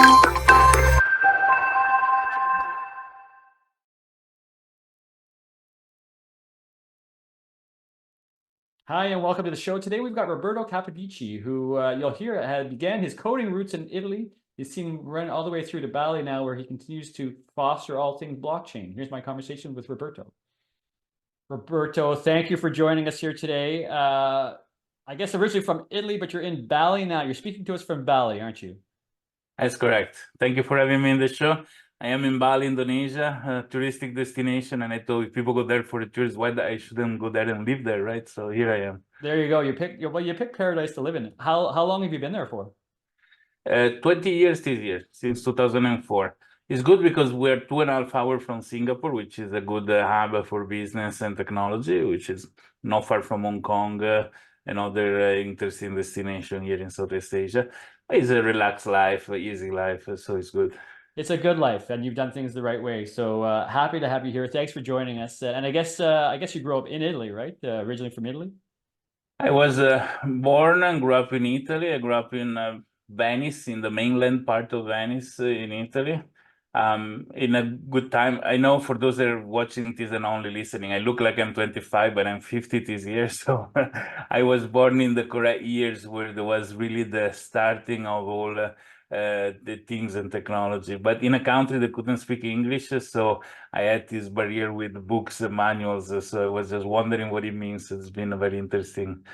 Hi, and welcome to the show. Today we've got Roberto Capodieci, who you'll hear began his coding roots in Italy. He's seen him run all the way through to Bali now, where he continues to foster all things blockchain. Here's my conversation with Roberto. Roberto, thank you for joining us here today. I guess originally from Italy, but you're in Bali now. You're speaking to us from Bali, aren't you? That's correct. Thank you for having me in the show. I am in Bali, Indonesia, a touristic destination, and I thought if people go there for the tours, why I shouldn't go there and live there, right? So here I am. There you go. You picked paradise to live in. How long have you been there for? 20 years this year, since 2004. It's good because we're 2.5 hours from Singapore, which is a good hub for business and technology, which is not far from Hong Kong, another interesting destination here in Southeast Asia. It's a relaxed life, easy life, so it's good. It's a good life, and you've done things the right way. So happy to have you here. Thanks for joining us. And I guess you grew up in Italy, right? Originally from Italy. I was born and grew up in Italy. I grew up in Venice, in the mainland part of Venice, in Italy. In a good time. I know for those that are watching this and only listening, I look like I'm 25, but I'm 50 this year. So I was born in the correct years where there was really the starting of all the things and technology. But in a country that couldn't speak English, so I had this barrier with books and manuals. So I was just wondering what it means. It's been a very interesting,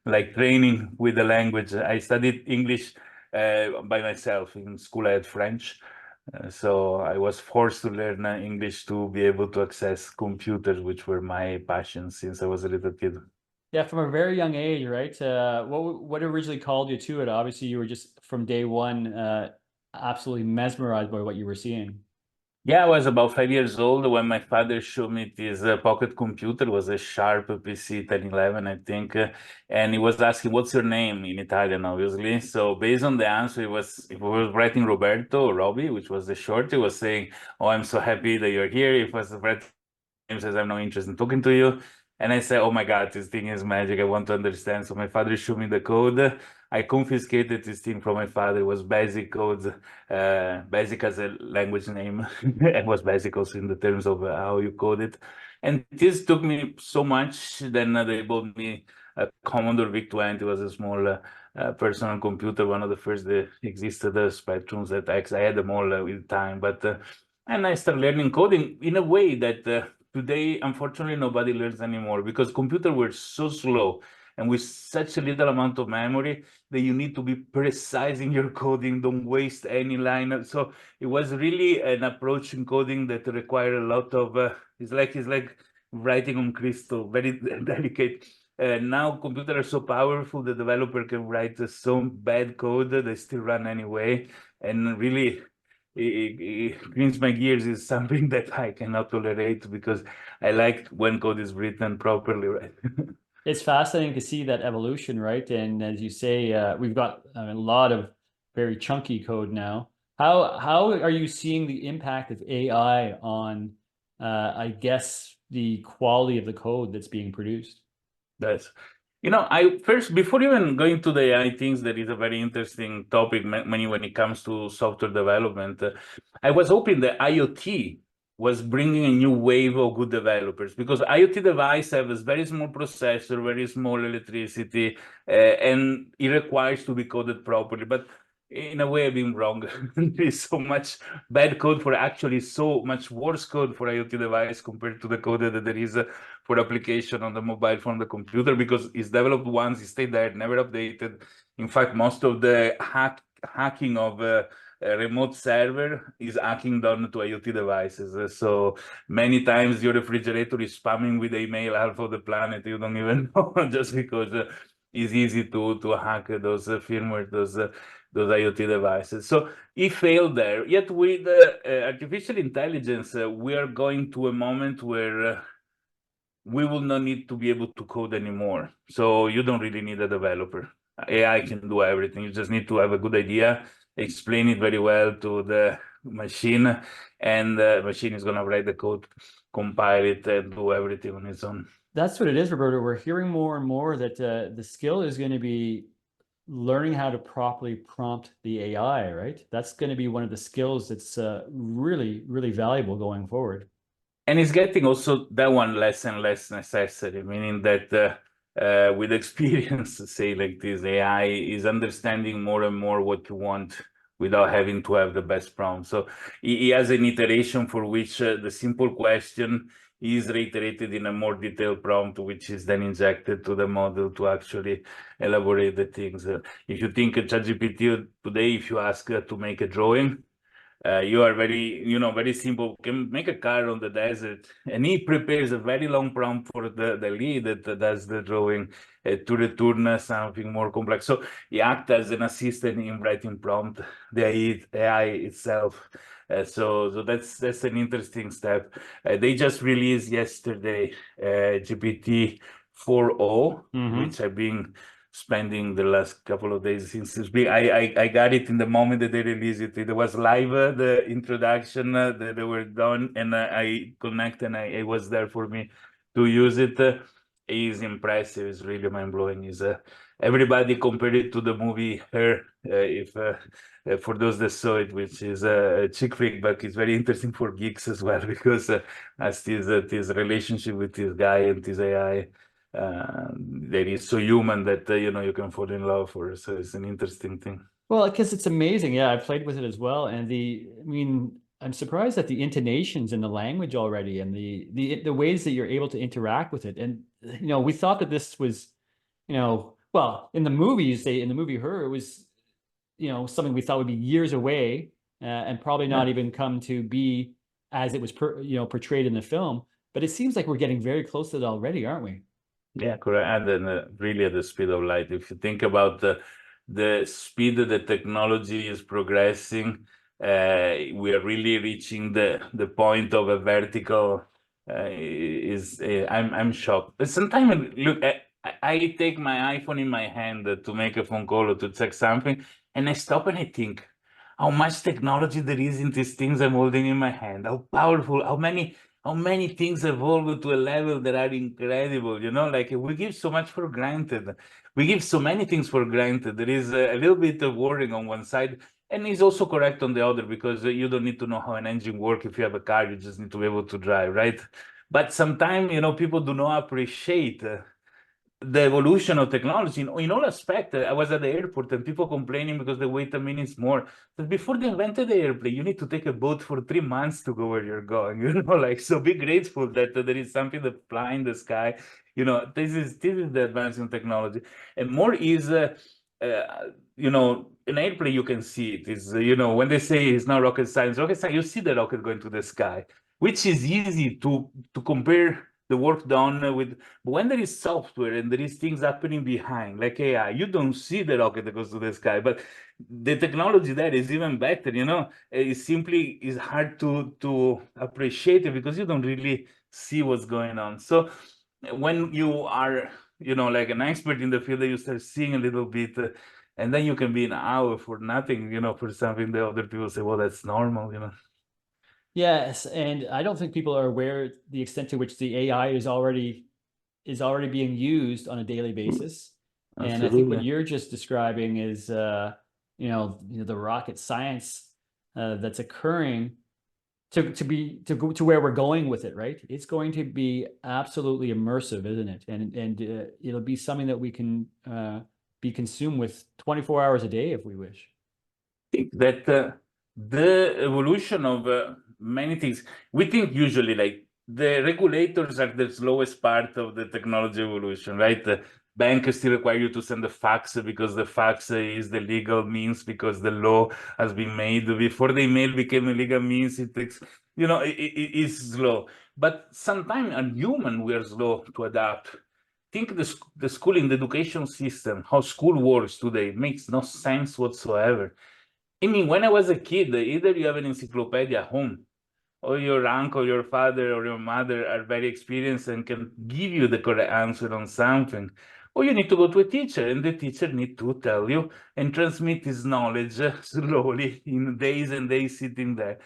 like training with the language. I studied English by myself. In school I had French, so I was forced to learn English to be able to access computers, which were my passion since I was a little kid. Yeah, from a very young age, right? What originally called you to it? Obviously, you were just from day one absolutely mesmerized by what you were seeing. Yeah, I was about 5 years old when my father showed me this pocket computer. It was a Sharp PC 1011, I think. And he was asking, "What's your name?" in Italian, obviously. So based on the answer, if he was writing Roberto or Robbie, which was the short, he was saying, "Oh, I'm so happy that you're here." If it was writing, he says, "I'm no interest in talking to you." And I said, "Oh my God, this thing is magic. I want to understand." So my father showed me the code. I confiscated this thing from my father. It was basic code, basic as a language name. It was basic also in the terms of how you code it. And this took me so much. Then they bought me a Commodore VIC-20. It was a small personal computer, one of the first that existed, the Spectrum ZX. I had them all with time. And I started learning coding in a way that today, unfortunately, nobody learns anymore because computers were so slow and with such a little amount of memory that you need to be precise in your coding, don't waste any line. So it was really an approach in coding that required a lot of, it's like writing on crystal, very delicate. Now computers are so powerful, the developer can write some bad code that they still run anyway. And really, it grinds my gears is something that I cannot tolerate because I like when code is written properly, right? It's fascinating to see that evolution, right? And as you say, we've got a lot of very chunky code now. How are you seeing the impact of AI on, I guess, the quality of the code that's being produced? That's, I first, before even going to the AI things, that is a very interesting topic, when it comes to software development. I was hoping that IoT was bringing a new wave of good developers because IoT device have a very small processor, very small electricity, and it requires to be coded properly. But in a way, I've been wrong. There is so much bad code for actually so much worse code for IoT device compared to the code that there is for application on the mobile phone, the computer, because it's developed once, it stayed there, never updated. In fact, most of the hacking of a remote server is hacking done to IoT devices. So many times your refrigerator is spamming with email half of the planet. You don't even know just because it's easy to hack those firmware, those IoT devices. So he failed there. Yet with artificial intelligence, we are going to a moment where we will not need to be able to code anymore. So you don't really need a developer. AI can do everything. You just need to have a good idea, explain it very well to the machine, and the machine is going to write the code, compile it, and do everything on its own. That's what it is, Roberto. We're hearing more and more that the skill is going to be learning how to properly prompt the AI, right? That's going to be one of the skills that's really, really valuable going forward. And it's getting also that one less and less necessary, meaning that with experience, say like this, AI is understanding more and more what you want without having to have the best prompt. So he has an iteration for which the simple question is reiterated in a more detailed prompt, which is then injected to the model to actually elaborate the things. If you think ChatGPT today, if you ask to make a drawing, you are very, very simple. Can make a car on the desert, and he prepares a very long prompt for the lead that does the drawing to return something more complex. So he acts as an assistant in writing prompt, the AI itself. So that's an interesting step. They just released yesterday GPT 4.0, which I've been spending the last couple of days since it's big. I got it in the moment that they released it. It was live, the introduction that they were done, and I connect, and it was there for me to use it. Is impressive. It's really mind blowing. Is everybody compared it to the movie Her? If for those that saw it, which is a chick flick, but it's very interesting for geeks as well because as this relationship with this guy and this AI that is so human that you can fall in love for. So it's an interesting thing. Well, because it's amazing. Yeah, I played with it as well, and I mean, I'm surprised at the intonations and the language already, and the ways that you're able to interact with it. And we thought that this was, well, in the movies, in the movie Her, it was, something we thought would be years away, and probably not even come to be as it was, portrayed in the film. But it seems like we're getting very close to it already, aren't we? Yeah, correct. And then really at the speed of light. If you think about the speed that the technology is progressing, we are really reaching the point of a vertical. I'm shocked. But sometimes look, I take my iPhone in my hand to make a phone call or to check something, and I stop and I think how much technology there is in these things I'm holding in my hand. How powerful, how many things evolve to a level that are incredible, like we give so much for granted. We give so many things for granted. There is a little bit of worrying on one side, and it's also correct on the other, because you don't need to know how an engine works. If you have a car, you just need to be able to drive, right? But sometimes, people do not appreciate the evolution of technology in all aspects. I was at the airport and people complaining because they wait a minute more. But before they invented the airplane, you need to take a boat for 3 months to go where you're going. So be grateful that there is something that fly in the sky. This is the advance in technology, and more is. An airplane, you can see it. Is when they say it's not rocket science, you see the rocket going to the sky, which is easy to compare the work done with. But when there is software and there is things happening behind, like AI, you don't see the rocket that goes to the sky, but the technology there is even better. It simply is hard to appreciate it because you don't really see what's going on. So when you are, like an expert in the field, you start seeing a little bit. And then you can be an hour for nothing, for something that other people say, well, that's normal. Yes, and I don't think people are aware the extent to which the AI is already being used on a daily basis. And I think what Absolutely. you're just describing is the rocket science that's occurring to go to where we're going with it, right? It's going to be absolutely immersive, isn't it? And it'll be something that we can be consumed with 24 hours a day if we wish. Think that the evolution of many things, we think usually like the regulators are the slowest part of the technology evolution, right? The banks still require you to send a fax because the fax is the legal means, because the law has been made. Before the email became a legal means, it takes, it is slow. But sometimes a human, we are slow to adapt. Think the schooling, the education system, how school works today makes no sense whatsoever. I mean, when I was a kid, either you have an encyclopedia at home, or your uncle, your father, or your mother are very experienced and can give you the correct answer on something, or you need to go to a teacher, and the teacher need to tell you and transmit his knowledge slowly in days and days sitting there.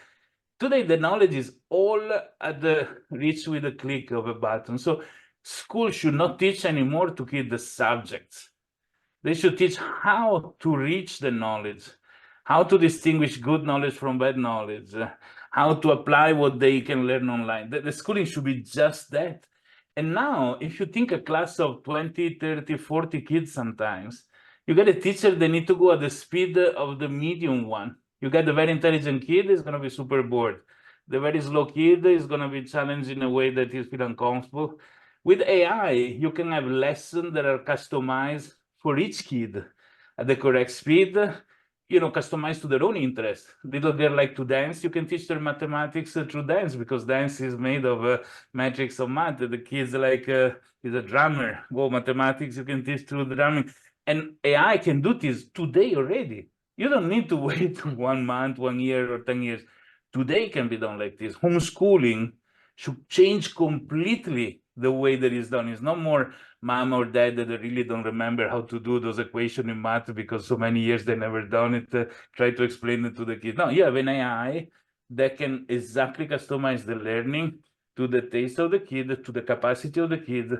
Today, the knowledge is all at the reach with a click of a button. So school should not teach anymore to keep the subjects. They should teach how to reach the knowledge, how to distinguish good knowledge from bad knowledge, how to apply what they can learn online. The schooling should be just that. And now, if you think a class of 20, 30, 40 kids sometimes, you get a teacher, they need to go at the speed of the medium one. You get the very intelligent kid is going to be super bored. The very slow kid is going to be challenged in a way that he feels uncomfortable. With AI, you can have lessons that are customized for each kid at the correct speed, customized to their own interest. Little girl like to dance, you can teach their mathematics through dance, because dance is made of matrix of math. The kids like is a drummer. Well, mathematics you can teach through drumming. And AI can do this today already. You don't need to wait 1 month, 1 year, or 10 years. Today can be done like this. Homeschooling should change completely the way that it's done. It's not more mom or dad that really don't remember how to do those equations in math because so many years they never done it, try to explain it to the kids. No, you have an AI that can exactly customize the learning to the taste of the kid, to the capacity of the kid,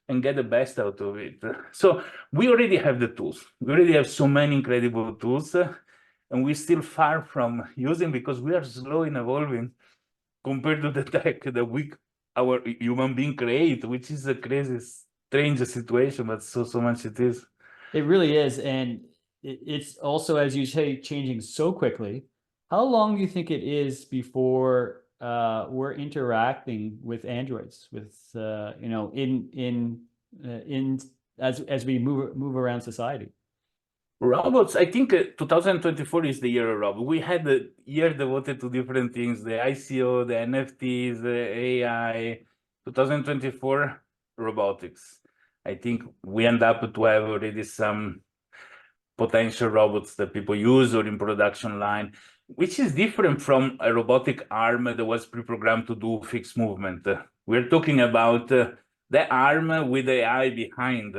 and get the best out of it. So we already have the tools. We already have so many incredible tools, and we're still far from using because we are slow in evolving compared to the tech that our human being create, which is a crazy, strange situation, but so much it is. It really is, and it's also, as you say, changing so quickly. How long do you think it is before we're interacting with androids, with as we move around society? Robots, I think 2024 is the year of robots. We had a year devoted to different things, the ICO, the NFTs, the AI. 2024, robotics. I think we end up to have already some potential robots that people use or in production line, which is different from a robotic arm that was pre-programmed to do fixed movement. We're talking about the arm with AI behind.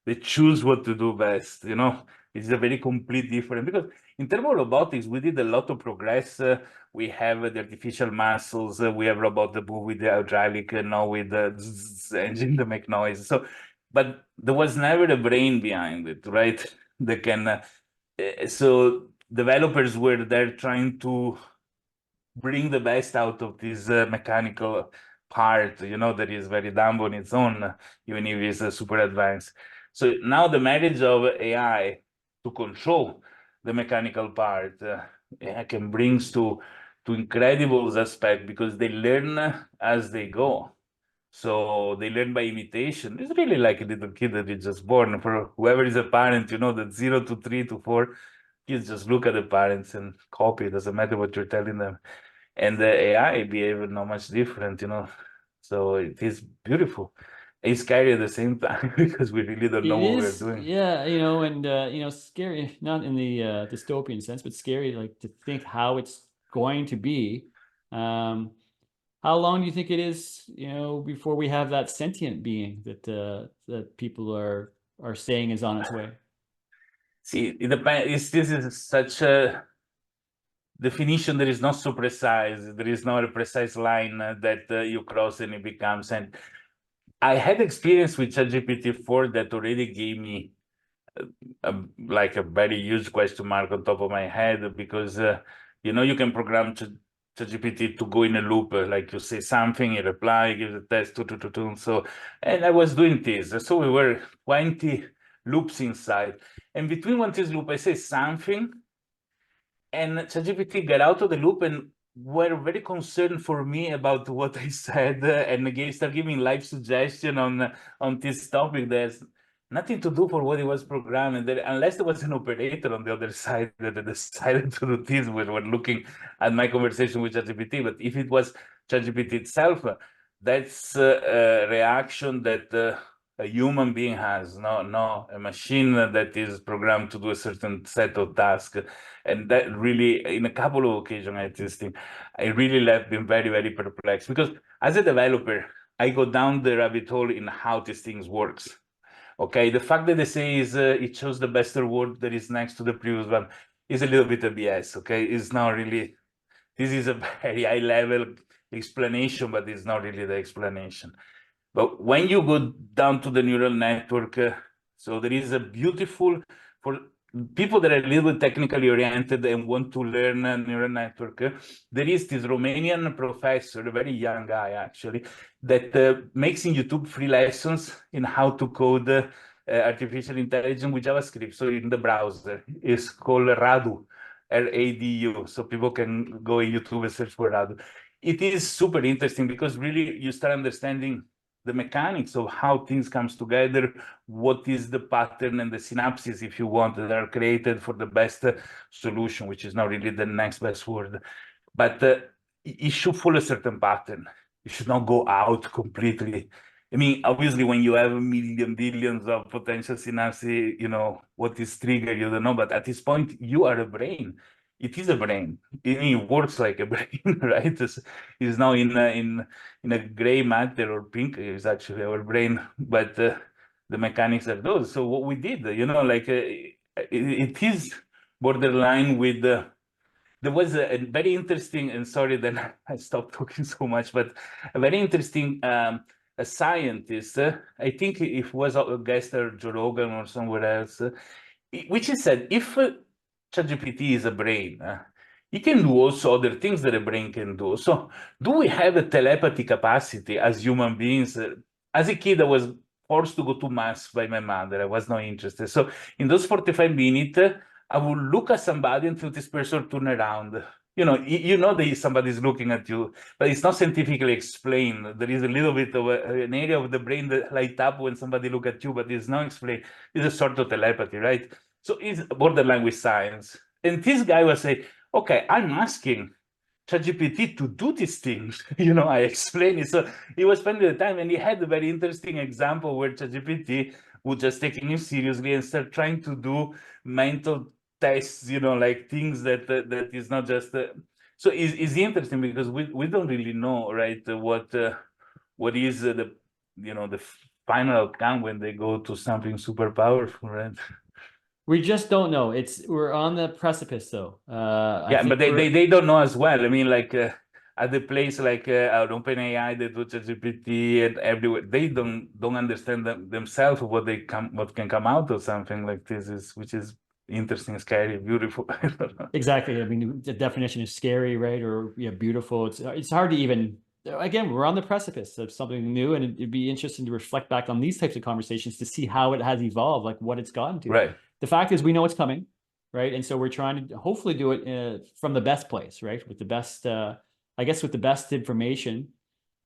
They choose what to do best. It's a very complete different, because in terms of robotics, we did a lot of progress. We have the artificial muscles. We have robot that move with the hydraulic, now with the engine to make noise. But there was never a brain behind it, right? They can. So developers were there trying to bring the best out of this mechanical part, that is very dumb on its own, even if it's super advanced. So now the marriage of AI to control the mechanical part can brings to incredible aspect, because they learn as they go. So they learn by imitation. It's really like a little kid that is just born. For whoever is a parent, that 0 to 3 to 4, kids just look at the parents and copy. It doesn't matter what you're telling them. And the AI behave not much different, So it is beautiful. It's scary at the same time because we really don't know what we're doing. Yeah, and scary, not in the dystopian sense, but scary, like to think how it's going to be. How long do you think it is, before we have that sentient being that people are saying is on its way? See, it depends. This is such a definition that is not so precise. There is not a precise line that you cross and it becomes. And I had experience with ChatGPT-4 that already gave me like a very huge question mark on top of my head, because you can program ChatGPT to go in a loop, like you say something, you reply, give the test, so, and I was doing this, so we were 20 loops inside, and between one this loop I say something, and ChatGPT got out of the loop and were very concerned for me about what I said, and started giving live suggestion on this topic. There's nothing to do for what it was programmed, unless there was an operator on the other side that decided to do this. We were looking at my conversation with ChatGPT, but if it was ChatGPT itself, that's a reaction that a human being has, no a machine that is programmed to do a certain set of tasks. And that really, in a couple of occasions, I really left being very, very perplexed, because as a developer, I go down the rabbit hole in how these things works. Okay, the fact that they say is it shows the best word that is next to the previous one is a little bit of BS. Okay, it's not really. This is a very high level explanation, but it's not really the explanation. But when you go down to the neural network, So there is a beautiful, for people that are a little bit technically oriented and want to learn a neural network, there is this Romanian professor, a very young guy actually, that makes in YouTube free lessons in how to code artificial intelligence with JavaScript. So in the browser, it's called Radu, R-A-D-U. So people can go in YouTube and search for Radu. It is super interesting because really you start understanding the mechanics of how things comes together, what is the pattern and the synapses, if you want, that are created for the best solution, which is not really the next best word. But it should follow a certain pattern. You should not go out completely. I mean, obviously, when you have a million, billions of potential synapses, you know, what is triggered, you don't know. But at this point, you are a brain. It is a brain. It works like a brain, right? It's now in a gray matter or pink is actually our brain, but the mechanics are those. So what we did, you know, like it is borderline with there was a very interesting, and sorry that I stopped talking so much, but a very interesting a scientist, I think it was a guest or Joe Rogan or somewhere else, which he said, if ChatGPT is a brain, it can do also other things that a brain can do. So do we have a telepathy capacity as human beings? As a kid, I was forced to go to mass by my mother. I was not interested. So in those 45 minutes, I would look at somebody until this person turn around. You know that somebody's looking at you, but it's not scientifically explained. There is a little bit of an area of the brain that light up when somebody look at you, but it's not explained. It's a sort of telepathy, right? So it's borderline with science. And this guy was saying, okay, I'm asking ChatGPT to do these things. You know, I explained it. So he was spending the time, and he had a very interesting example where ChatGPT would just take him seriously and start trying to do mental tests, you know, like things that that is not just. So it's interesting because we don't really know, right, what is the, you know, the final outcome when they go to something super powerful, right? We just don't know. We're on the precipice, though. I Yeah, think but they don't know as well. I mean, like at the place like OpenAI, they do ChatGPT and everywhere, they don't understand themselves what can come out of something like this, which is interesting, scary, beautiful. I don't know. Exactly. I mean, the definition is scary, right? Or yeah, beautiful. It's hard to even. Again, we're on the precipice of something new, and it'd be interesting to reflect back on these types of conversations to see how it has evolved, like what it's gotten to. Right. The fact is, we know it's coming, right? And so we're trying to hopefully do it from the best place, right? With the best, I guess, with the best information,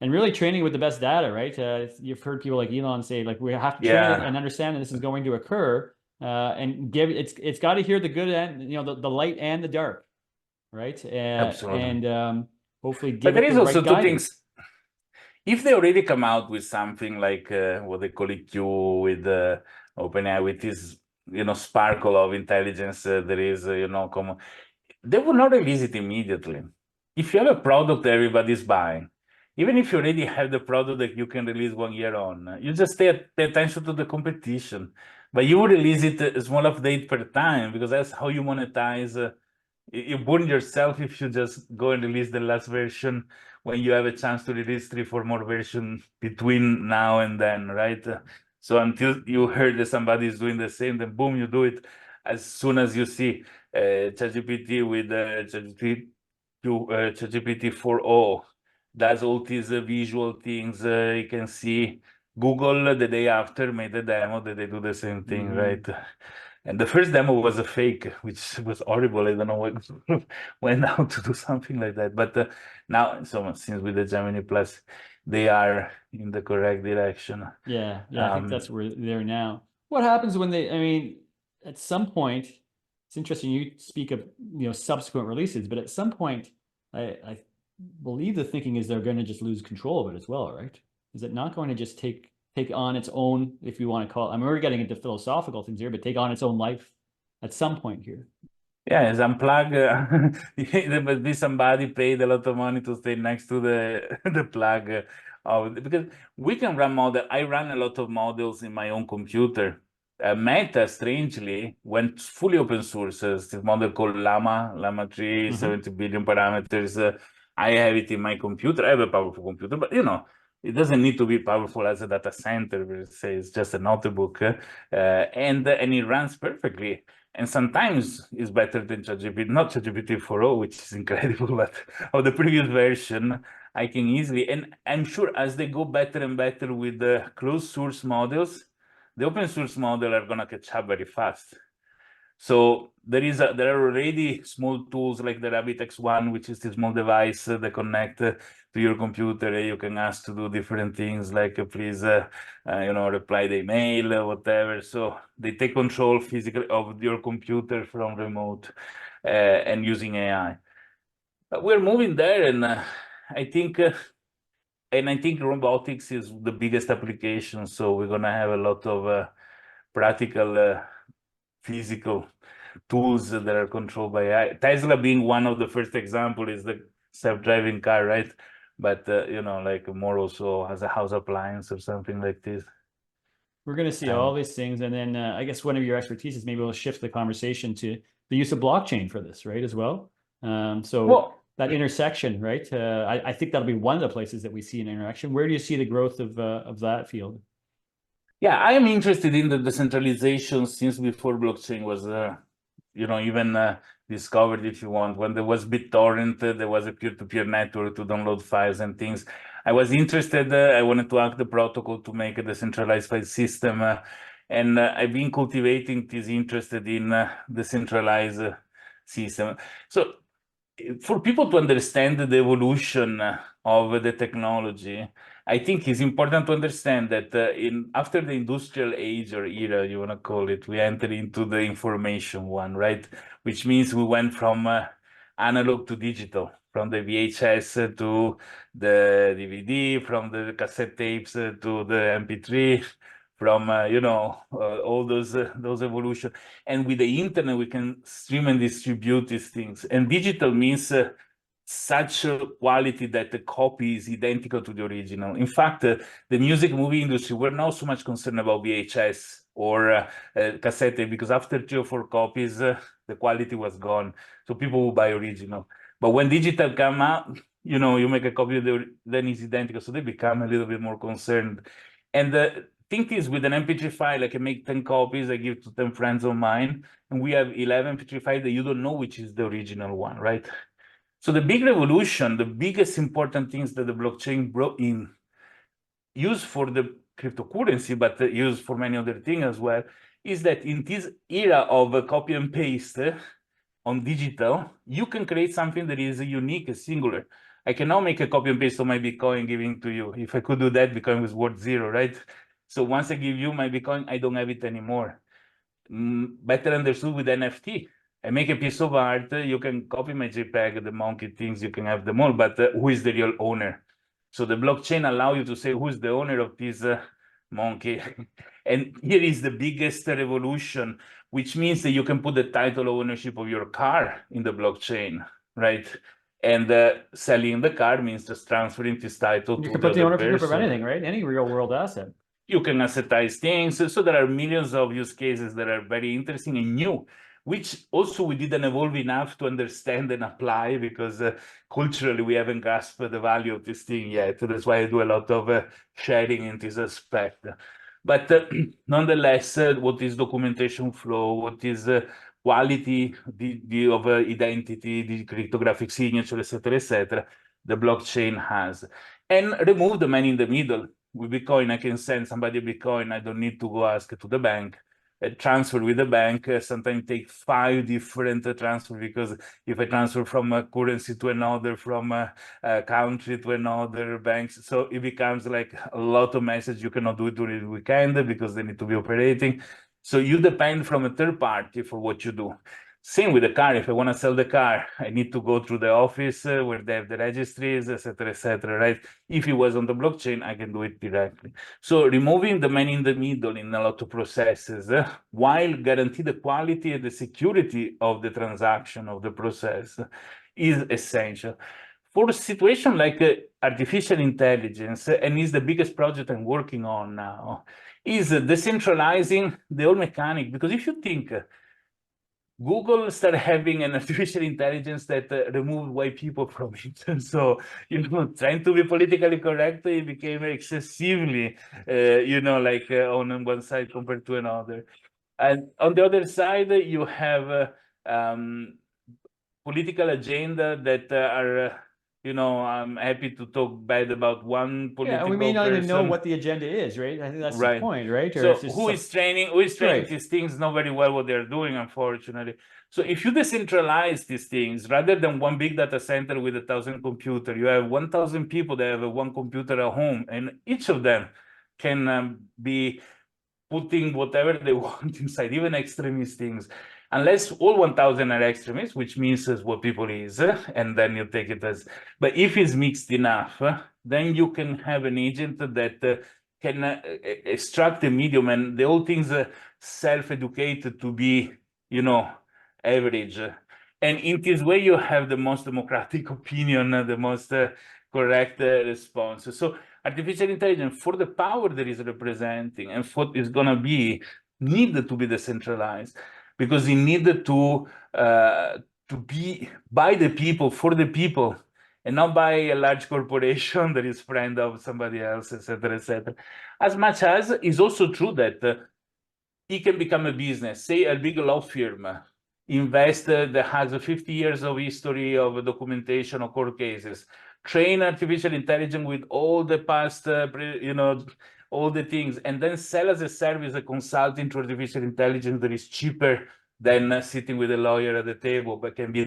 and really training with the best data, right? You've heard people like Elon say, like, we have to train it and understand that this is going to occur, and give it's got to hear the good and, you know, the light and the dark, right? Absolutely. And hopefully But give there it is the also right two guidance. things. If they already come out with something like what they call it Q with OpenAI, with this, you know, sparkle of intelligence, there is, you know, common, they will not release it immediately. If you have a product that everybody's buying, even if you already have the product that you can release 1 year on, you just pay attention to the competition. But you will release it a small update per time because that's how you monetize. You burn yourself if you just go and release the last version when you have a chance to release 3, 4 more versions between now and then, right? So until you heard that somebody is doing the same, then boom, you do it. As soon as you see ChatGPT with ChatGPT 4.0, does all these visual things you can see. Google the day after made a demo that they do the same thing, right? And the first demo was a fake, which was horrible. I don't know what went out to do something like that. But now, so since with the Gemini Plus, they are in the correct direction. Yeah, I think that's where they're now. What happens when I mean, at some point, it's interesting you speak of, you know, subsequent releases, but at some point, I believe the thinking is they're going to just lose control of it as well, right? Is it not going to just take on its own, if you want to call it, I mean, we're getting into philosophical things here, but take on its own life at some point here? Yeah, as unplug, there must be somebody paid a lot of money to stay next to the the plug because we can run model. I run a lot of models in my own computer. Meta, strangely, went fully open source. This model called Llama 3, 70 billion parameters. I have it in my computer. I have a powerful computer, but you know, It doesn't need to be powerful as a data center, per se. It's just a notebook, and it runs perfectly. And sometimes it's better than ChatGPT, not ChatGPT 4.0, which is incredible, but of the previous version, I can easily, and I'm sure as they go better and better with the closed source models, the open source model are going to catch up very fast. So there are already small tools like the RabbitX1, which is the small device that connect to your computer. You can ask to do different things like please, reply the email or whatever. So they take control physically of your computer from remote and using AI. But we're moving there, and I think robotics is the biggest application. So we're gonna have a lot of practical physical tools that are controlled by AI. Tesla being one of the first example is the self-driving car, right? But like more also as a house appliance or something like this. We're going to see all these things, and then I guess one of your expertise is maybe we'll shift the conversation to the use of blockchain for this, right, as well. That intersection, right? I think that'll be one of the places that we see an interaction. Where do you see the growth of that field? Yeah, I am interested in the decentralization since before blockchain was, even discovered, if you want. When there was BitTorrent, there was a peer-to-peer network to download files and things. I was interested. I wanted to hack the protocol to make a decentralized file system, and I've been cultivating this interest in decentralized system. So for people to understand the evolution of the technology, I think it's important to understand that after the industrial age or era, you want to call it, we entered into the information one, right? Which means we went from analog to digital, from the VHS to the DVD, from the cassette tapes to the MP3, from all those evolution. And with the internet, we can stream and distribute these things. And digital means such a quality that the copy is identical to the original. In fact, the music movie industry, we're not so much concerned about VHS or cassette tape, because after 3 or 4 copies, the quality was gone. So people will buy original. But when digital come out, you make a copy, then it's identical. So they become a little bit more concerned. And the thing is, with an MP3 file, I can make 10 copies, I give to 10 friends of mine, and we have 11 MP3 files that you don't know which is the original one, right? So the big revolution, the biggest important things that the blockchain brought in, used for the cryptocurrency, but used for many other things as well, is that in this era of copy and paste on digital, you can create something that is unique and singular. I can now make a copy and paste of my Bitcoin giving to you. If I could do that, Bitcoin was worth 0, right? So once I give you my Bitcoin, I don't have it anymore. Better understood with NFT. I make a piece of art, you can copy my JPEG, the monkey things, you can have them all, but who is the real owner? So the blockchain allows you to say who's the owner of this monkey. And here is the biggest revolution, which means that you can put the title of ownership of your car in the blockchain, right? And selling the car means just transferring this title to the other person. You can put the ownership of anything, right? Any real world asset. You can assetize things. So there are millions of use cases that are very interesting and new, which also we didn't evolve enough to understand and apply, because culturally we haven't grasped the value of this thing yet. So that's why I do a lot of sharing in this aspect. But nonetheless, what is documentation flow? What is quality of identity, the cryptographic signature, etc., the blockchain has. And remove the man in the middle. With Bitcoin, I can send somebody Bitcoin. I don't need to go ask to the bank. Transfer with the bank sometimes take 5 different transfers, because if I transfer from a currency to another, from a country to another banks, so it becomes like a lot of messages. You cannot do it during the weekend because they need to be operating. So you depend from a third party for what you do. Same with the car. If I want to sell the car, I need to go through the office where they have the registries, etc., right? If it was on the blockchain, I can do it directly. So removing the man in the middle in a lot of processes, while guarantee the quality and the security of the transaction of the process, is essential. For a situation like artificial intelligence, and is the biggest project I'm working on now, is decentralizing the whole mechanic. Because if you think, Google started having an artificial intelligence that removed white people from it. And so, trying to be politically correct, it became excessively, on one side compared to another. And on the other side, you have political agenda that are, I'm happy to talk bad about one Yeah, and we political may not even know person. what the agenda is, right? I think that's the Right. point, right? Or So it's just who is training Right. these things know very well what they're doing, unfortunately. So if you decentralize these things, rather than one big data center with 1,000 computers, you have 1,000 people that have one computer at home, and each of them can be putting whatever they want inside, even extremist things. Unless all 1,000 are extremists, which means is what people is, and then you take it as. But if it's mixed enough, then you can have an agent that can extract the medium, and the whole thing's self-educated to be, average. And in this way, you have the most democratic opinion, the most correct response. So artificial intelligence, for the power that is representing and what is going to be needed to be decentralized, because it needed to be by the people, for the people, and not by a large corporation that is friend of somebody else, etc., etc. As much as it's also true that it can become a business. Say a big law firm invested that has 50 years of history of documentation of court cases, train artificial intelligence with all the past, all the things, and then sell as a service, a consulting to artificial intelligence that is cheaper than sitting with a lawyer at the table, but can be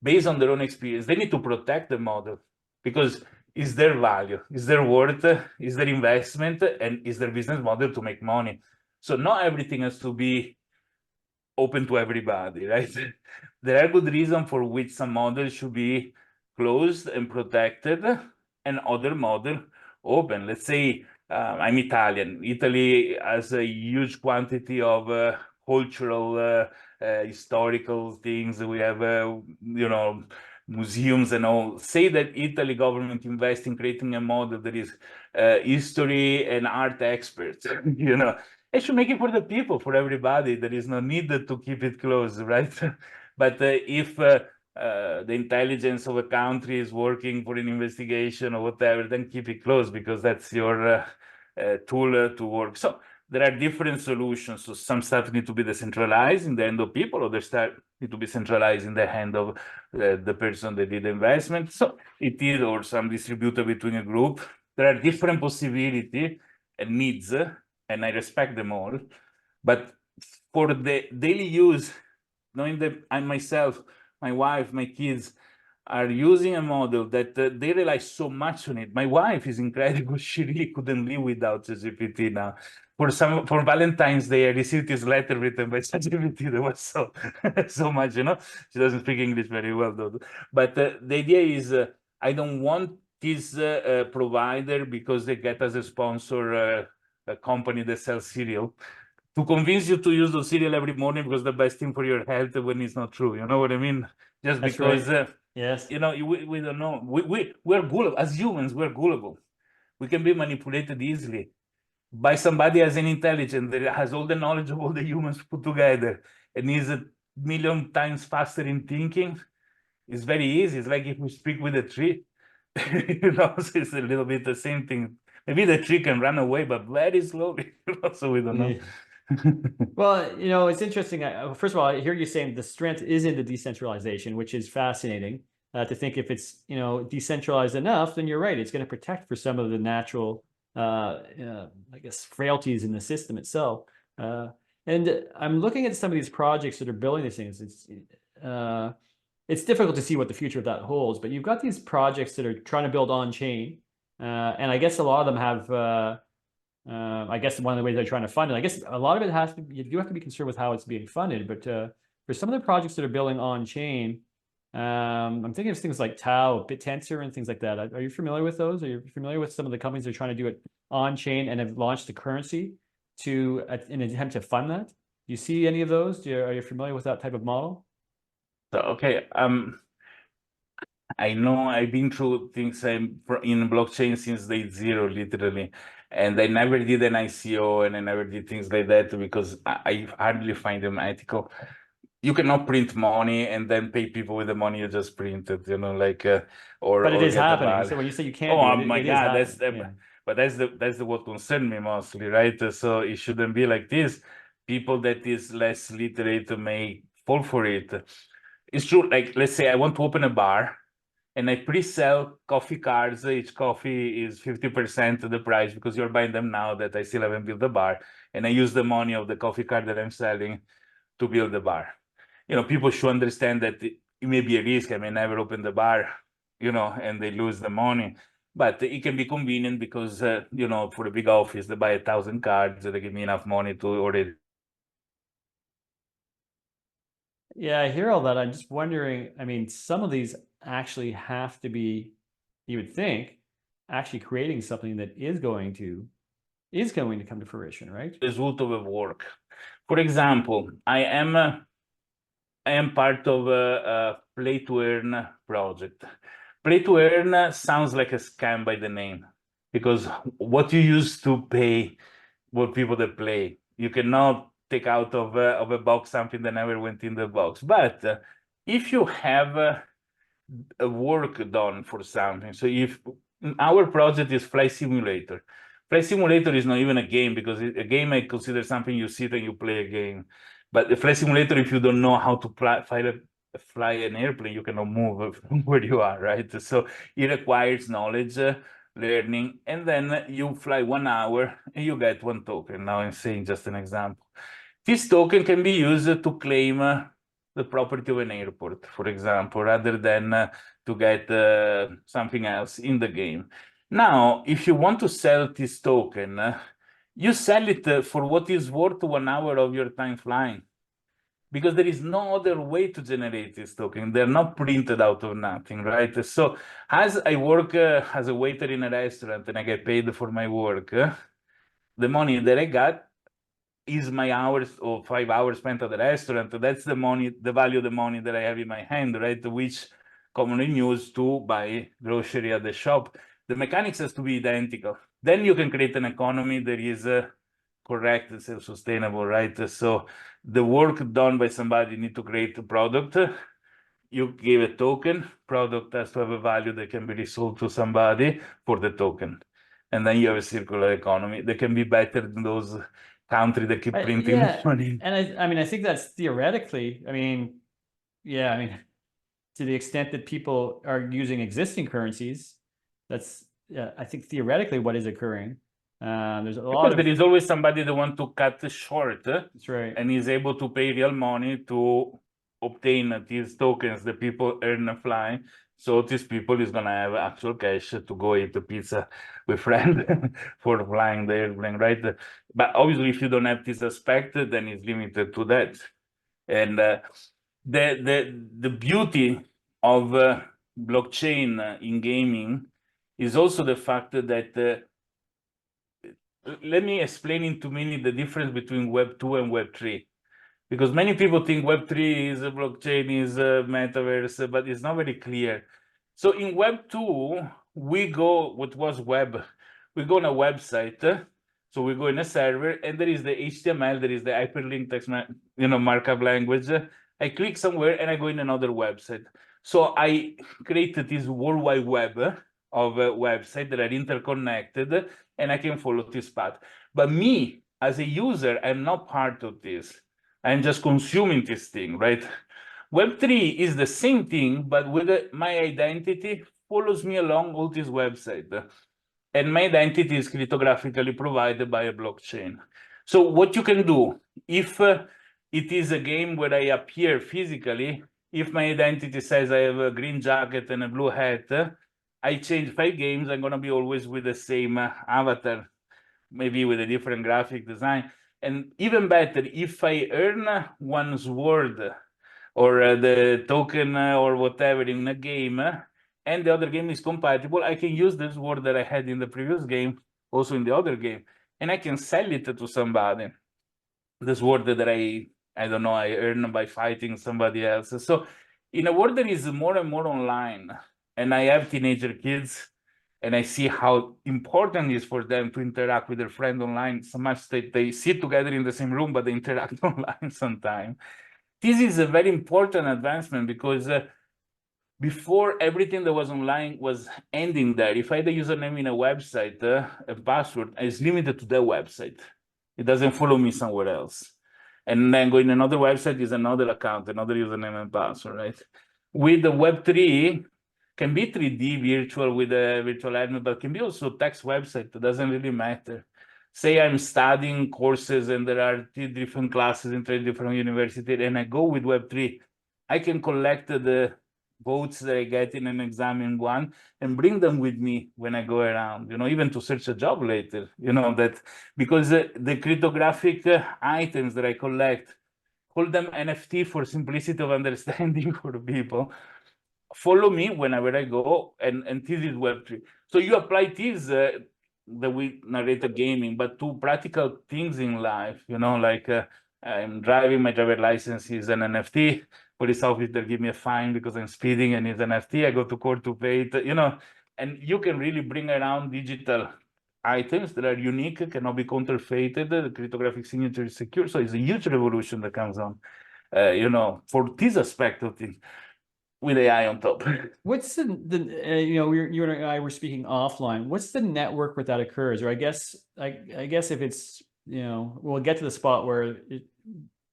based on their own experience. They need to protect the model because it's their value, it's their worth, it's their investment, and it's their business model to make money. So not everything has to be open to everybody, right? There are good reasons for which some models should be closed and protected, and other model open. Let's say I'm Italian. Italy has a huge quantity of cultural, historical things. We have, museums and all. Say that Italy government invests in creating a model that is history and art experts, it should make it for the people, for everybody. There is no need to keep it closed, right? But if the intelligence of a country is working for an investigation or whatever, then keep it closed because that's your tool to work. So there are different solutions. So some stuff need to be decentralized in the hand of people, other stuff need to be centralized in the hand of the person that did the investment. So it is, or some distributed between a group. There are different possibilities and needs, and I respect them all. But for the daily use, knowing that I myself, my wife, my kids are using a model that they rely so much on it. My wife is incredible. She really couldn't live without ChatGPT now. For Valentine's Day, I received this letter written by ChatGPT that was so much, She doesn't speak English very well, though. But the idea is, I don't want this provider because they get as a sponsor a company that sells cereal to convince you to use the cereal every morning because the best thing for your health when it's not true. You know what I mean? Just That's because, right. Yes. we don't know. We're gullible. As humans, we're gullible. We can be manipulated easily by somebody as an intelligent that has all the knowledge of all the humans put together and is a million times faster in thinking. It's very easy. It's like if we speak with a tree, so it's a little bit the same thing. Maybe the tree can run away, but very slowly, so we don't know. Well, it's interesting. First of all, I hear you saying the strength is in the decentralization, which is fascinating to think if it's, decentralized enough, then you're right. It's going to protect for some of the natural, I guess, frailties in the system itself. And I'm looking at some of these projects that are building these things. It's difficult to see what the future of that holds, but you've got these projects that are trying to build on chain. And I guess a lot of them have, I guess one of the ways they're trying to fund it, I guess a lot of it you do have to be concerned with how it's being funded, but for some of the projects that are building on chain, I'm thinking of things like Tau, BitTensor, and things like that. Are you familiar with those? Are you familiar with some of the companies that are trying to do it on chain and have launched a currency in an attempt to fund that? Do you see any of those? Are you familiar with that type of model? So, okay, I know I've been through things in blockchain since day zero, literally, and I never did an ICO and I never did things like that because I hardly find them ethical. you cannot print money and then pay people with the money you just printed, But it or is get a happening. bar. So when you say you can't do Oh it, my it is God, happening. Yeah. but that's the what concerned me mostly, right? So it shouldn't be like this. People that is less literate may fall for it. It's true. Like, let's say I want to open a bar and I pre-sell coffee cards. Each coffee is 50% of the price because you're buying them now that I still haven't built the bar. And I use the money of the coffee card that I'm selling to build the bar. People should understand that it may be a risk. I may never open the bar, and they lose the money. But it can be convenient because, for a big office, they buy 1,000 cards, they give me enough money to already. Yeah, I hear all that. I'm just wondering, I mean, some of these actually have to be, you would think, actually creating something that is going to come to fruition, right? Result of a work. For example, I am part of a play to earn project. Play to earn sounds like a scam by the name, because what you use to pay for people that play, you cannot take out of a box something that never went in the box. But if you have a work done for something, so if our project is Flight Simulator. Flight Simulator is not even a game, because a game I consider something you sit and you play a game. But the Flight Simulator, if you don't know how to fly an airplane, you cannot move from where you are, right? So it requires knowledge, learning, and then you fly 1 hour and you get one token. Now I'm saying just an example. This token can be used to claim the property of an airport, for example, rather than to get something else in the game. Now, if you want to sell this token, you sell it for what is worth 1 hour of your time flying, because there is no other way to generate this token. They're not printed out of nothing, right? So as I work as a waiter in a restaurant and I get paid for my work, the money that I got is my hours or 5 hours spent at the restaurant. That's the money, the value of the money that I have in my hand, right? Which commonly used to buy grocery at the shop. The mechanics has to be identical. Then you can create an economy that is correct and self-sustainable, right? So the work done by somebody need to create a product. You give a token, product has to have a value that can be resold to somebody for the token. And then you have a circular economy that can be better than those countries that keep printing Yeah, money. and I mean, I think that's theoretically, I mean, to the extent that people are using existing currencies, that's, I think theoretically what is occurring. There's a lot Because there of, is always somebody that want to cut short that's right. and is able to pay real money to obtain these tokens that people earn flying. So these people is gonna have actual cash to go eat a pizza with friend for flying the airplane, right? But obviously, if you don't have this aspect, then it's limited to that. And the beauty of blockchain in gaming is also the fact that let me explain in 2 minutes the difference between Web 2 and Web 3. Because many people think Web 3 is a blockchain, is a metaverse, but it's not very clear. So in Web 2, we go, what was web? We go on a website. So we go in a server, and there is the HTML, there is the hyperlink text, markup language. I click somewhere and I go in another website. So I created this World Wide Web of websites that are interconnected, and I can follow this path. But me, as a user, I'm not part of this. I'm just consuming this thing, right? Web3 is the same thing, but with my identity follows me along all this website. And my identity is cryptographically provided by a blockchain. So what you can do, if it is a game where I appear physically, if my identity says I have a green jacket and a blue hat, I change 5 games, I'm gonna be always with the same avatar, maybe with a different graphic design. And even better, if I earn one's word or the token or whatever in a game, and the other game is compatible, I can use this word that I had in the previous game, also in the other game, and I can sell it to somebody. This word that I don't know, I earn by fighting somebody else. So in a world that is more and more online, and I have teenager kids, and I see how important it is for them to interact with their friend online, so much that they sit together in the same room, but they interact online sometimes. this is a very important advancement because before everything that was online was ending there. If I had a username in a website, a password is limited to that website. It doesn't follow me somewhere else. And then going to another website is another account, another username and password, right? With the Web3, can be 3D virtual with a virtual admin, but can be also text website. It doesn't really matter. Say I'm studying courses and there are 3 different classes in 3 different universities, and I go with Web3, I can collect the votes that I get in an exam in one and bring them with me when I go around, even to search a job later, that because the cryptographic items that I collect, call them NFT for simplicity of understanding for people, follow me whenever I go, and this is Web3. So you apply this that we narrated gaming, but to practical things in life, like I'm driving, my driver license is an NFT. Police officer give me a fine because I'm speeding and it's an NFT. I go to court to pay it, and you can really bring around digital items that are unique, cannot be counterfeited, the cryptographic signature is secure. So it's a huge revolution that comes on, for this aspect of things, with AI on top. What's you and I were speaking offline. What's the network where that occurs? Or I guess if it's, we'll get to the spot where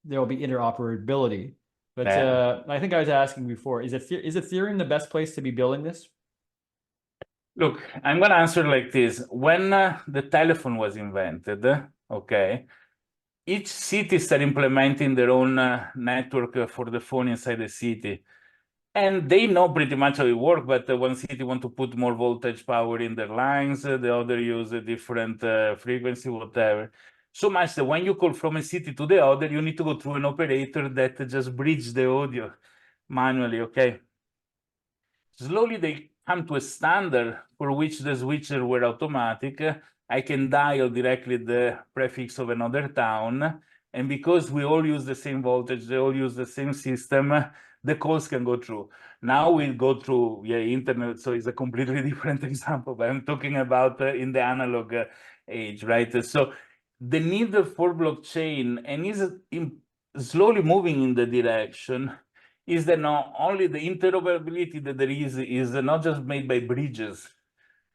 there will be interoperability. But I think I was asking before, is Ethereum the best place to be building this? Look, I'm going to answer like this. When the telephone was invented, okay, each city started implementing their own network for the phone inside the city. And they know pretty much how it works, but one city want to put more voltage power in their lines, the other use a different frequency, whatever. So much that when you call from a city to the other, you need to go through an operator that just bridge the audio manually, okay? Slowly they come to a standard for which the switches were automatic. I can dial directly the prefix of another town. And because we all use the same voltage, they all use the same system, the calls can go through. Now we go through internet, so it's a completely different example, but I'm talking about in the analog age, right? So the need for blockchain, and is slowly moving in the direction, is that not only the interoperability that there is not just made by bridges,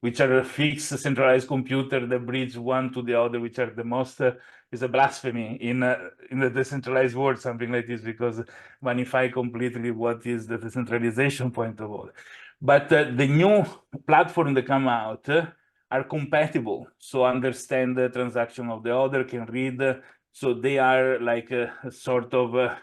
which are a fixed centralized computer that bridge one to the other, which are the most, is a blasphemy in the decentralized world, something like this, because magnify completely what is the decentralization point of all. But the new platform that come out are compatible, so understand the transaction of the other, can read, so they are like a sort of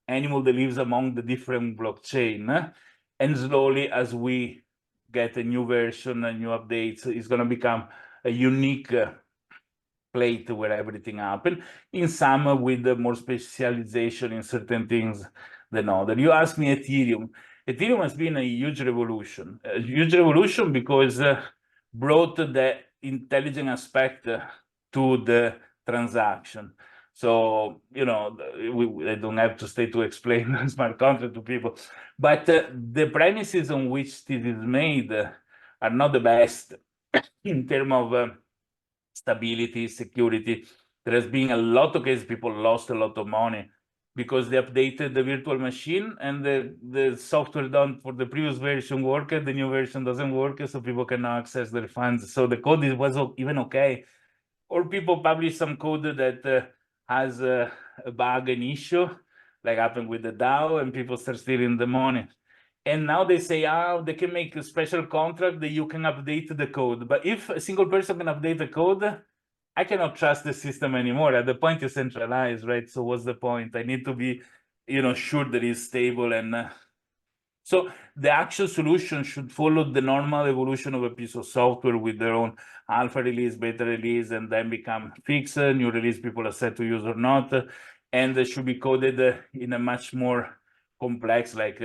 animal that lives among the different blockchain, and slowly as we get a new version, a new updates, it's going to become a unique plate where everything happens. In some with more specialization in certain things than other. You asked me Ethereum. Ethereum has been a huge revolution because brought the intelligent aspect to the transaction. So, I don't have to stay to explain smart contract to people, but the premises on which this is made are not the best in terms of stability, security. There has been a lot of cases people lost a lot of money because they updated the virtual machine and the software done for the previous version worked, the new version doesn't work, so people cannot access their funds. So the code was even okay. Or people publish some code that has a bug, an issue, like happened with the DAO, and people start stealing the money. And now they say, they can make a special contract that you can update the code. But if a single person can update the code, I cannot trust the system anymore. At the point it's centralized, right? So what's the point? I need to be, sure that it's stable. And so the actual solution should follow the normal evolution of a piece of software with their own alpha release, beta release, and then become fixed. New release people are set to use or not. And they should be coded in a much more complex, like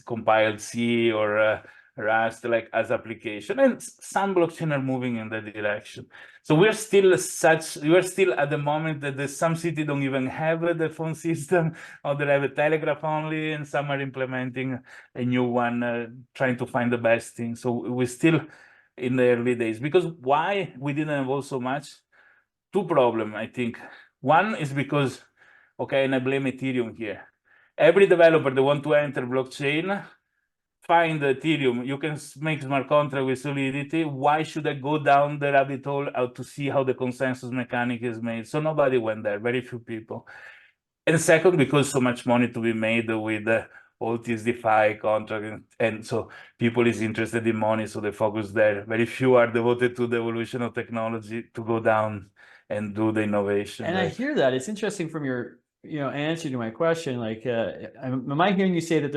compiled C or Rust, like as application. And some blockchain are moving in that direction. So we're still at the moment that some cities don't even have the phone system, or they have a telegraph only, and some are implementing a new one, trying to find the best thing. So we're still in the early days. Because why we didn't evolve so much? Two problems, I think. One is because Okay, and I blame Ethereum here. Every developer that want to enter blockchain, find Ethereum, you can make smart contract with Solidity. Why should I go down the rabbit hole to see how the consensus mechanic is made? So nobody went there, very few people. And second, because so much money to be made with all these DeFi contracts, and so people is interested in money, so they focus there. Very few are devoted to the evolution of technology to go down and do the innovation. And right? I hear that. It's interesting from your answer to my question. Like, am I hearing you say that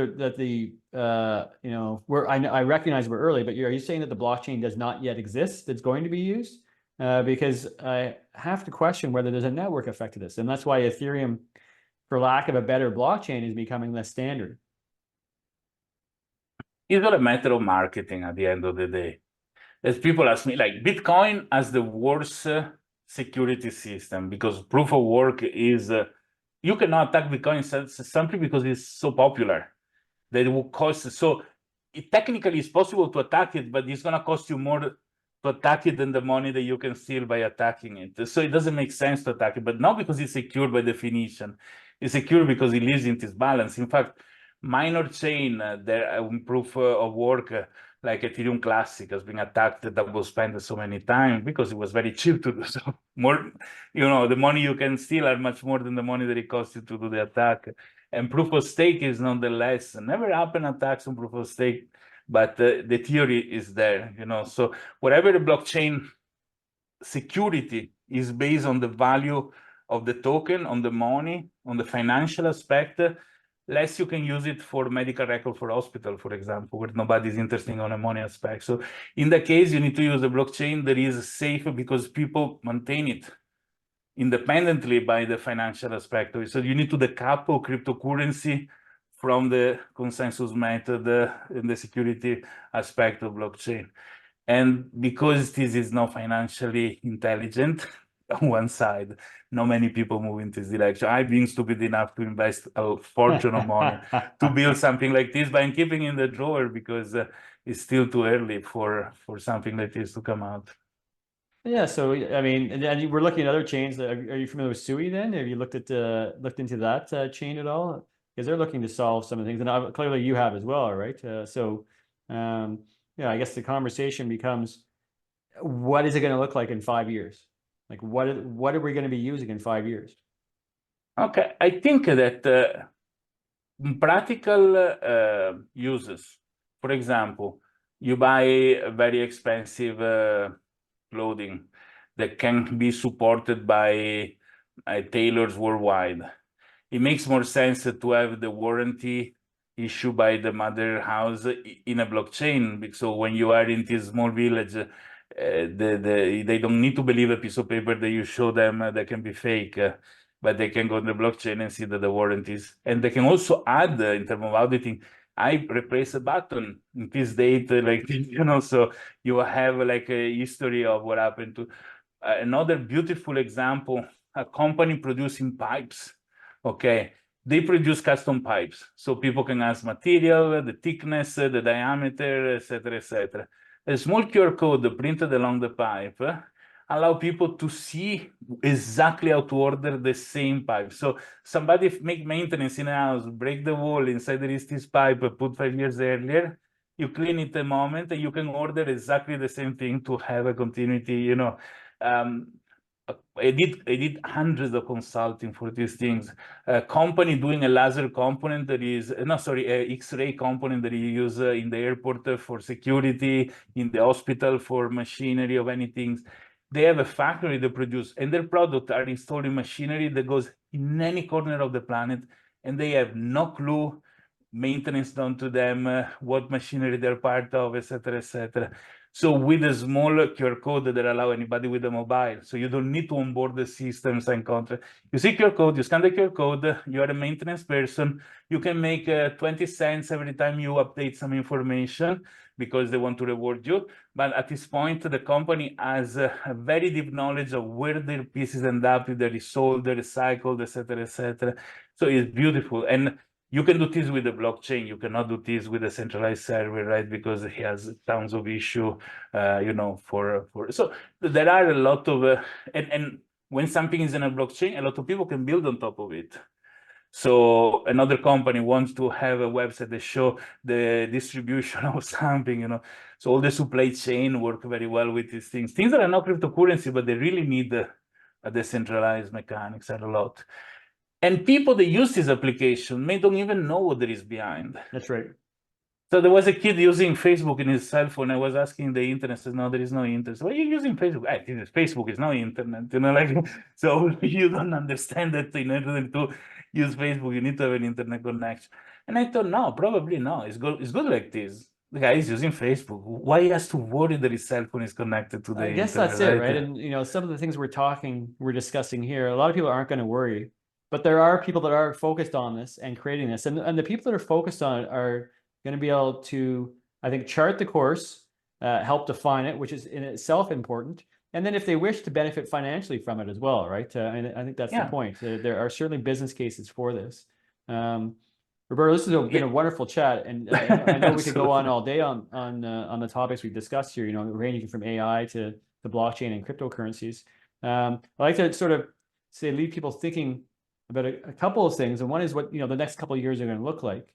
I recognize we're early, but are you saying that the blockchain does not yet exist that's going to be used? Because I have to question whether there's a network effect to this, and that's why Ethereum, for lack of a better blockchain, is becoming less standard. It's not a matter of marketing at the end of the day. As people ask me, like Bitcoin has the worst security system because proof of work is, you cannot attack Bitcoin simply because it's so popular that it will cost. So it technically is possible to attack it, but it's going to cost you more to attack it than the money that you can steal by attacking it. So it doesn't make sense to attack it, but not because it's secure by definition. It's secure because it lives in this balance. In fact, minor chain, proof of work, like Ethereum Classic has been attacked double spent so many times because it was very cheap to do so. More, the money you can steal are much more than the money that it costs you to do the attack. And proof of stake is nonetheless never happen attacks on proof of stake, but the theory is there, So whatever the blockchain security is based on the value of the token, on the money, on the financial aspect, less you can use it for medical record for hospital, for example, where nobody's interested on the money aspect. So in that case, you need to use a blockchain that is safe because people maintain it independently by the financial aspect of it. So you need to decouple cryptocurrency from the consensus method in the security aspect of blockchain. And because this is not financially intelligent on one side, not many people move in this direction. I've been stupid enough to invest a fortune of money to build something like this, but I'm keeping in the drawer because it's still too early for something like this to come out. Yeah, so I mean, and we're looking at other chains. Are you familiar with Sui then? Have you looked into that chain at all? Because they're looking to solve some of the things, and clearly you have as well, right? I guess the conversation becomes, what is it going to look like in 5 years? Like, what are we going to be using in 5 years? Okay, I think that practical uses, for example, you buy a very expensive clothing that can be supported by tailors worldwide. It makes more sense to have the warranty issued by the mother house in a blockchain. So when you are in this small village, they don't need to believe a piece of paper that you show them that can be fake. But they can go on the blockchain and see that the warranties, and they can also add in terms of auditing, I replace a button in this date, like so you have like a history of what happened to another beautiful example, a company producing pipes. Okay, they produce custom pipes, so people can ask material, the thickness, the diameter, etc., etc. A small QR code printed along the pipe allow people to see exactly how to order the same pipe. So somebody make maintenance in a house, break the wall, inside there is this pipe put 5 years earlier, you clean it a moment, and you can order exactly the same thing to have a continuity, I did hundreds of consulting for these things. A company doing a laser component that is, a X-ray component that you use in the airport for security, in the hospital for machinery of anything. They have a factory that produce, and their product are installing machinery that goes in any corner of the planet, and they have no clue, maintenance done to them, what machinery they're part of, etc., etc. So with a small QR code that allow anybody with a mobile, so you don't need to onboard the systems and contract. You see QR code, you scan the QR code, you are a maintenance person, you can make 20 cents every time you update some information because they want to reward you. But at this point, the company has a very deep knowledge of where their pieces end up, if they're resold, they're recycled, etc., etc. So it's beautiful. And you can do this with the blockchain. You cannot do this with a centralized server, right? Because it has tons of issue, so there are a lot of, and when something is in a blockchain, a lot of people can build on top of it. So another company wants to have a website that show the distribution of something, So all the supply chain work very well with these things. Things that are not cryptocurrency, but they really need a decentralized mechanics and a lot. And people that use this application may don't even know what there is behind. That's right. So there was a kid using Facebook in his cell phone. I was asking the internet, says, no, there is no internet. Why are you using Facebook? Facebook is no internet, so you don't understand that in order to use Facebook, you need to have an internet connection. And I thought, no, probably no. It's good like this. The guy is using Facebook. Why he has to worry that his cell phone is connected to the I guess internet? that's it, right? And some of the things we're discussing here, a lot of people aren't going to worry, but there are people that are focused on this and creating this, and the people that are focused on it are going to be able to, I think, chart the course, help define it, which is in itself important, and then if they wish to benefit financially from it as well, right? And I think that's the point. There are certainly business cases for this. Roberto, this has been a wonderful chat, and I know we could go on all day on the topics we've discussed here. Ranging from AI to blockchain and cryptocurrencies. I like to sort of leave people thinking about a couple of things, and one is what the next couple of years are going to look like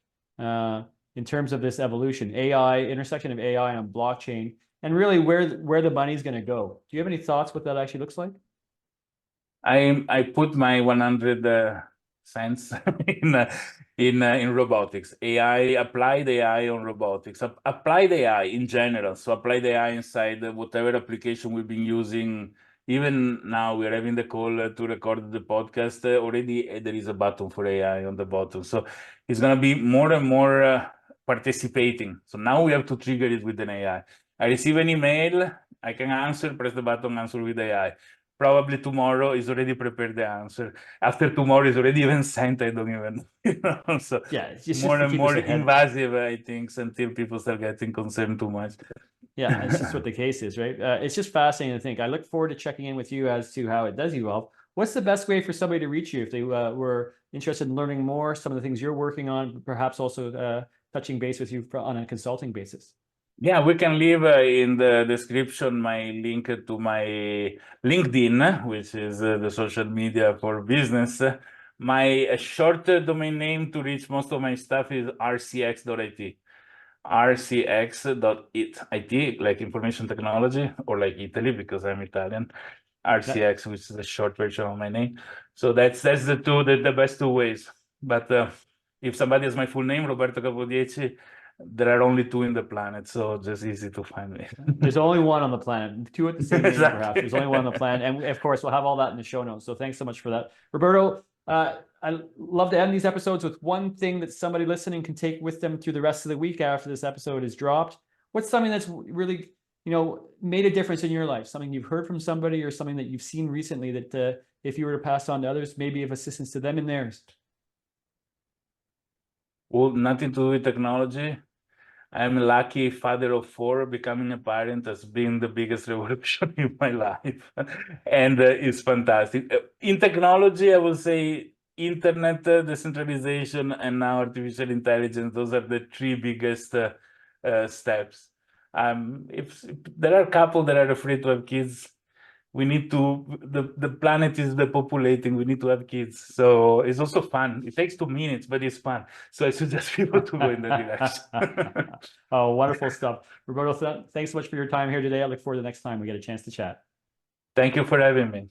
in terms of this evolution, intersection of AI and blockchain, and really where the money's going to go. Do you have any thoughts what that actually looks like? I put my 100 cents in robotics. Applied AI on robotics, applied AI in general. So applied AI inside whatever application we've been using. Even now we're having the call to record the podcast. Already there is a button for AI on the bottom. So it's going to be more and more participating. So now we have to trigger it with an AI. I receive an email, I can answer, press the button, answer with AI. Probably tomorrow is already prepared the answer. After tomorrow is already even sent, I don't even know. So yeah, it's just more and more invasive, I think, until people start getting concerned too much. Yeah, it's just what the case is, right? It's just fascinating to think. I look forward to checking in with you as to how it does evolve. What's the best way for somebody to reach you if they were interested in learning more, some of the things you're working on, perhaps also touching base with you on a consulting basis? Yeah, we can leave in the description my link to my LinkedIn, which is the social media for business. My short domain name to reach most of my stuff is rcx.it. rcx.it, like information technology, or like Italy, because I'm Italian. RCX, which is the short version of my name. So that's the best two ways. But if somebody has my full name, Roberto Capodieci, there are only two in the planet, so just easy to find me. There's only one on the planet, two at the same name, perhaps. There's only one on the planet, and of course, we'll have all that in the show notes. So thanks so much for that, Roberto. I love to end these episodes with one thing that somebody listening can take with them through the rest of the week after this episode is dropped. What's something that's really made a difference in your life? Something you've heard from somebody or something that you've seen recently that if you were to pass on to others, maybe of assistance to them in theirs? Well, nothing to do with technology. I'm a lucky father of 4. Becoming a parent has been the biggest revolution in my life. And it's fantastic. In technology, I would say internet, decentralization, and now artificial intelligence. Those are the 3 biggest steps. If there are a couple that are afraid to have kids, we need to, the planet is depopulating, we need to have kids. So it's also fun. It takes 2 minutes, but it's fun. So I suggest people to go in that direction. Oh, wonderful stuff. Roberto, thanks so much for your time here today. I look forward to the next time we get a chance to chat. Thank you for having me.